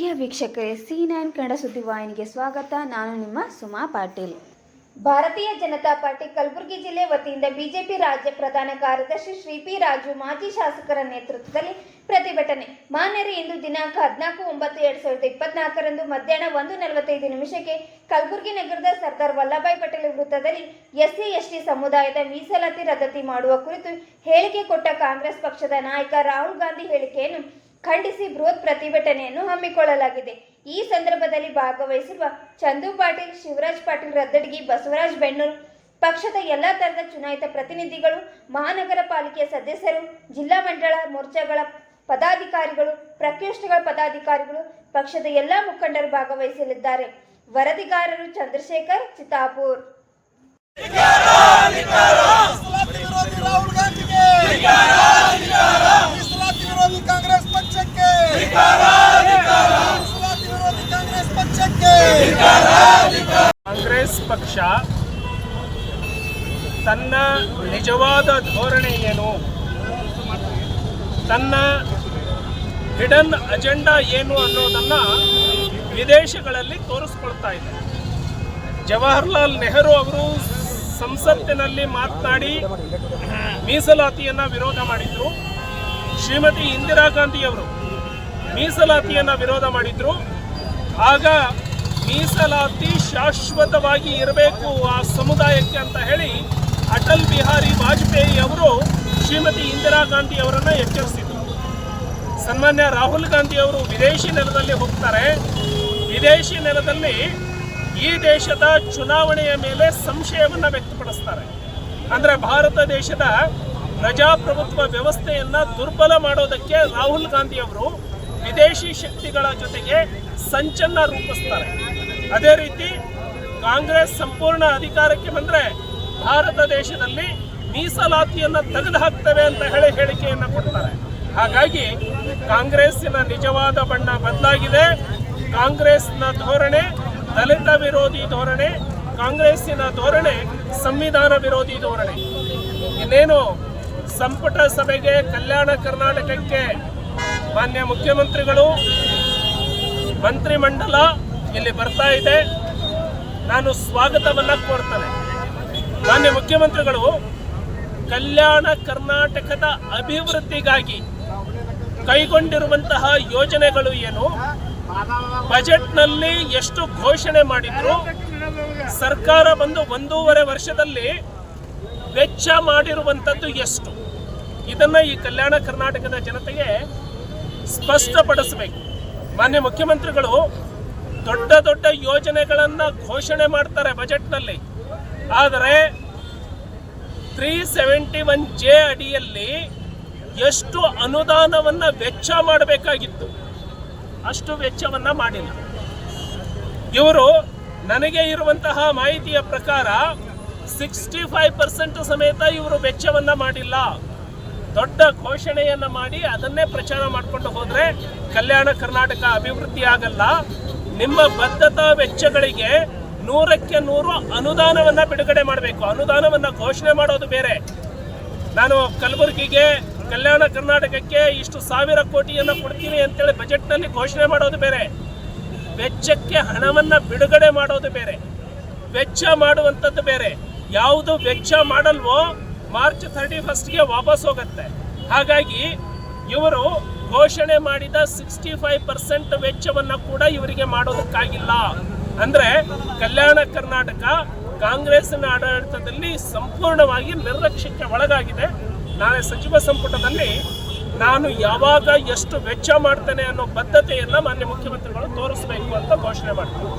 ಪ್ರಿಯ ವೀಕ್ಷಕರೇ, C9 ಕನ್ನಡ ಸುದ್ದಿವಾಹಿನಿಗೆ ಸ್ವಾಗತ. ನಾನು ನಿಮ್ಮ ಸುಮಾ ಪಾಟೀಲ್. ಭಾರತೀಯ ಜನತಾ ಪಾರ್ಟಿ ಕಲಬುರಗಿ ಜಿಲ್ಲೆ ವತಿಯಿಂದ ಬಿಜೆಪಿ ರಾಜ್ಯ ಪ್ರಧಾನ ಕಾರ್ಯದರ್ಶಿ ಶ್ರೀ ಪಿ ರಾಜು ಮಾಜಿ ಶಾಸಕರ ನೇತೃತ್ವದಲ್ಲಿ ಪ್ರತಿಭಟನೆ. ಮಾನ್ಯರು ಇಂದು ದಿನಾಂಕ 14/9/2024 ಮಧ್ಯಾಹ್ನ 1:45 ಕಲಬುರಗಿ ನಗರದ ಸರ್ದಾರ್ ವಲ್ಲಭಾಯ್ ಪಟೇಲ್ ವೃತ್ತದಲ್ಲಿ SC/ST ಸಮುದಾಯದ ಮೀಸಲಾತಿ ರದ್ದತಿ ಮಾಡುವ ಕುರಿತು ಹೇಳಿಕೆ ಕೊಟ್ಟ ಕಾಂಗ್ರೆಸ್ ಪಕ್ಷದ ನಾಯಕ ರಾಹುಲ್ ಗಾಂಧಿ ಹೇಳಿಕೆಯನ್ನು ಖಂಡಿಸಿ ಬೃಹತ್ ಪ್ರತಿಭಟನೆಯನ್ನು ಹಮ್ಮಿಕೊಳ್ಳಲಾಗಿದೆ. ಈ ಸಂದರ್ಭದಲ್ಲಿ ಭಾಗವಹಿಸಿರುವ ಚಂದು ಪಾಟೀಲ್, ಶಿವರಾಜ್ ಪಾಟೀಲ್ ರದ್ದಡ್ಗಿ, ಬಸವರಾಜ್ ಬೆಣ್ಣೂರು, ಪಕ್ಷದ ಎಲ್ಲಾ ತರದ ಚುನಾಯಿತ ಪ್ರತಿನಿಧಿಗಳು, ಮಹಾನಗರ ಪಾಲಿಕೆಯ ಸದಸ್ಯರು, ಜಿಲ್ಲಾ ಮಂಡಳ ಮೋರ್ಚಾಗಳ ಪದಾಧಿಕಾರಿಗಳು, ಪ್ರಕೋಷ್ಠಗಳ ಪದಾಧಿಕಾರಿಗಳು, ಪಕ್ಷದ ಎಲ್ಲಾ ಮುಖಂಡರು ಭಾಗವಹಿಸಲಿದ್ದಾರೆ. ವರದಿಗಾರರು ಚಂದ್ರಶೇಖರ್, ಚಿತ್ತಾಪುರ್. ಕಾಂಗ್ರೆಸ್ ಪಕ್ಷ ತನ್ನ ನಿಜವಾದ ಧೋರಣೆ ಏನು, ತನ್ನ ಹಿಡನ್ ಅಜೆಂಡಾ ಏನು ಅನ್ನೋದನ್ನು ವಿದೇಶಗಳಲ್ಲಿ ತೋರಿಸ್ಕೊಳ್ತಾ ಇದೆ. ಜವಾಹರ್ಲಾಲ್ ನೆಹರು ಅವರು ಸಂಸತ್ತಿನಲ್ಲಿ ಮಾತನಾಡಿ ಮೀಸಲಾತಿಯನ್ನು ವಿರೋಧ ಮಾಡಿದರು. ಶ್ರೀಮತಿ ಇಂದಿರಾ ಗಾಂಧಿಯವರು ಮೀಸಲಾತಿಯನ್ನು ವಿರೋಧ ಮಾಡಿದರು. ಆಗ ಮೀಸಲಾತಿ ಶಾಶ್ವತವಾಗಿ ಇರಬೇಕು ಆ ಸಮುದಾಯಕ್ಕೆ ಅಂತ ಹೇಳಿ ಅಟಲ್ ಬಿಹಾರಿ ವಾಜಪೇಯಿ ಅವರು ಶ್ರೀಮತಿ ಇಂದಿರಾ ಗಾಂಧಿ ಅವರನ್ನು ಎಚ್ಚರಿಸಿದರು. ಸನ್ಮಾನ್ಯ ರಾಹುಲ್ ಗಾಂಧಿ ಅವರು ವಿದೇಶಿ ನೆಲದಲ್ಲಿ ಹೋಗ್ತಾರೆ. ವಿದೇಶಿ ನೆಲದಲ್ಲಿ ಈ ದೇಶದ ಚುನಾವಣೆಯ ಮೇಲೆ ಸಂಶಯವನ್ನು ವ್ಯಕ್ತಪಡಿಸ್ತಾರೆ. ಅಂದರೆ ಭಾರತ ದೇಶದ ಪ್ರಜಾಪ್ರಭುತ್ವ ವ್ಯವಸ್ಥೆಯನ್ನು ದುರ್ಬಲ ಮಾಡೋದಕ್ಕೆ ರಾಹುಲ್ ಗಾಂಧಿ ಅವರು ವಿದೇಶಿ ಶಕ್ತಿಗಳ ಜೊತೆಗೆ ಸಂಚನ್ನು ರೂಪಿಸ್ತಾರೆ. ಅದೇ ರೀತಿ ಕಾಂಗ್ರೆಸ್ ಸಂಪೂರ್ಣ ಅಧಿಕಾರಕ್ಕೆ ಬಂದರೆ ಭಾರತ ದೇಶದಲ್ಲಿ ಮೀಸಲಾತಿಯನ್ನು ತೆಗೆದುಹಾಕ್ತೇವೆ ಅಂತ ಹೇಳಿ ಹೇಳಿಕೆಯನ್ನು ಕೊಡ್ತಾರೆ. ಹಾಗಾಗಿ ಕಾಂಗ್ರೆಸ್ಸಿನ ನಿಜವಾದ ಬಣ್ಣ ಬದಲಾಗಿದೆ. ಕಾಂಗ್ರೆಸ್ನ ಧೋರಣೆ ದಲಿತ ವಿರೋಧಿ ಧೋರಣೆ, ಕಾಂಗ್ರೆಸ್ಸಿನ ಧೋರಣೆ ಸಂವಿಧಾನ ವಿರೋಧಿ ಧೋರಣೆ. ಇನ್ನೇನು ಸಂಪುಟ ಸಭೆಗೆ ಕಲ್ಯಾಣ ಕರ್ನಾಟಕಕ್ಕೆ ಮಾನ್ಯ ಮುಖ್ಯಮಂತ್ರಿಗಳು, ಮಂತ್ರಿಮಂಡಲ ಇಲ್ಲಿ ಬರ್ತಾ ಇದೆ. ನಾನು ಸ್ವಾಗತವನ್ನು ಕೋರ್ತೇನೆ. ಮಾನ್ಯ ಮುಖ್ಯಮಂತ್ರಿಗಳು ಕಲ್ಯಾಣ ಕರ್ನಾಟಕದ ಅಭಿವೃದ್ಧಿಗಾಗಿ ಕೈಗೊಂಡಿರುವಂತಹ ಯೋಜನೆಗಳು ಏನು, ಬಜೆಟ್ನಲ್ಲಿ ಎಷ್ಟು ಘೋಷಣೆ ಮಾಡಿದ್ರು, ಸರ್ಕಾರ ಬಂದು 1.5 ವರ್ಷದಲ್ಲಿ ವೆಚ್ಚ ಮಾಡಿರುವಂಥದ್ದು ಎಷ್ಟು, ಇದನ್ನು ಈ ಕಲ್ಯಾಣ ಕರ್ನಾಟಕದ ಜನತೆಗೆ ಸ್ಪಷ್ಟಪಡಿಸಬೇಕು. ಮಾನ್ಯ ಮುಖ್ಯಮಂತ್ರಿಗಳು ದೊಡ್ಡ ದೊಡ್ಡ ಯೋಜನೆಗಳನ್ನು ಘೋಷಣೆ ಮಾಡ್ತಾರೆ ಬಜೆಟ್ನಲ್ಲಿ. ಆದರೆ 371J ಅಡಿಯಲ್ಲಿ ಎಷ್ಟು ಅನುದಾನವನ್ನು ವೆಚ್ಚ ಮಾಡಬೇಕಾಗಿತ್ತು ಅಷ್ಟು ವೆಚ್ಚವನ್ನು ಮಾಡಿಲ್ಲ. ಇವರು ನನಗೆ ಇರುವಂತಹ ಮಾಹಿತಿಯ ಪ್ರಕಾರ 65% ಸಮೇತ ಇವರು ವೆಚ್ಚವನ್ನು ಮಾಡಿಲ್ಲ. ದೊಡ್ಡ ಘೋಷಣೆಯನ್ನು ಮಾಡಿ ಅದನ್ನೇ ಪ್ರಚಾರ ಮಾಡಿಕೊಂಡು ಹೋದರೆ ಕಲ್ಯಾಣ ಕರ್ನಾಟಕ ಅಭಿವೃದ್ಧಿ ಆಗಲ್ಲ. ನಿಮ್ಮ ಬದ್ಧತಾ ವೆಚ್ಚಗಳಿಗೆ 100ಕ್ಕೆ 100 ಅನುದಾನವನ್ನು ಬಿಡುಗಡೆ ಮಾಡಬೇಕು. ಅನುದಾನವನ್ನು ಘೋಷಣೆ ಮಾಡೋದು ಬೇರೆ. ನಾನು ಕಲಬುರಗಿಗೆ, ಕಲ್ಯಾಣ ಕರ್ನಾಟಕಕ್ಕೆ ಇಷ್ಟು 1000 ಕೋಟಿಯನ್ನು ಕೊಡ್ತೀನಿ ಅಂತೇಳಿ ಬಜೆಟ್ನಲ್ಲಿ ಘೋಷಣೆ ಮಾಡೋದು ಬೇರೆ. ವೆಚ್ಚಕ್ಕೆ ಹಣವನ್ನು ಬಿಡುಗಡೆ ಮಾಡೋದು ಬೇರೆ, ವೆಚ್ಚ ಮಾಡುವಂಥದ್ದು ಬೇರೆ. ಯಾವುದು ವೆಚ್ಚ ಮಾಡಲ್ವೋ ಮಾರ್ಚ್ 31ಗೆ ವಾಪಸ್ ಹೋಗುತ್ತೆ. ಹಾಗಾಗಿ ಇವರು ಘೋಷಣೆ ಮಾಡಿದ 65% ವೆಚ್ಚವನ್ನು ಕೂಡ ಇವರಿಗೆ ಮಾಡೋದಕ್ಕಾಗಿಲ್ಲ. ಅಂದರೆ ಕಲ್ಯಾಣ ಕರ್ನಾಟಕ ಕಾಂಗ್ರೆಸ್ಸಿನ ಆಡಳಿತದಲ್ಲಿ ಸಂಪೂರ್ಣವಾಗಿ ನಿರ್ಲಕ್ಷ್ಯಕ್ಕೆ ಒಳಗಾಗಿದೆ. ನಾಳೆ ಸಚಿವ ಸಂಪುಟದಲ್ಲಿ ನಾನು ಯಾವಾಗ ಎಷ್ಟು ವೆಚ್ಚ ಮಾಡ್ತೇನೆ ಅನ್ನೋ ಬದ್ಧತೆಯನ್ನು ಮಾನ್ಯ ಮುಖ್ಯಮಂತ್ರಿಗಳು ತೋರಿಸಬೇಕು ಅಂತ ಘೋಷಣೆ ಮಾಡ್ತಾರೆ.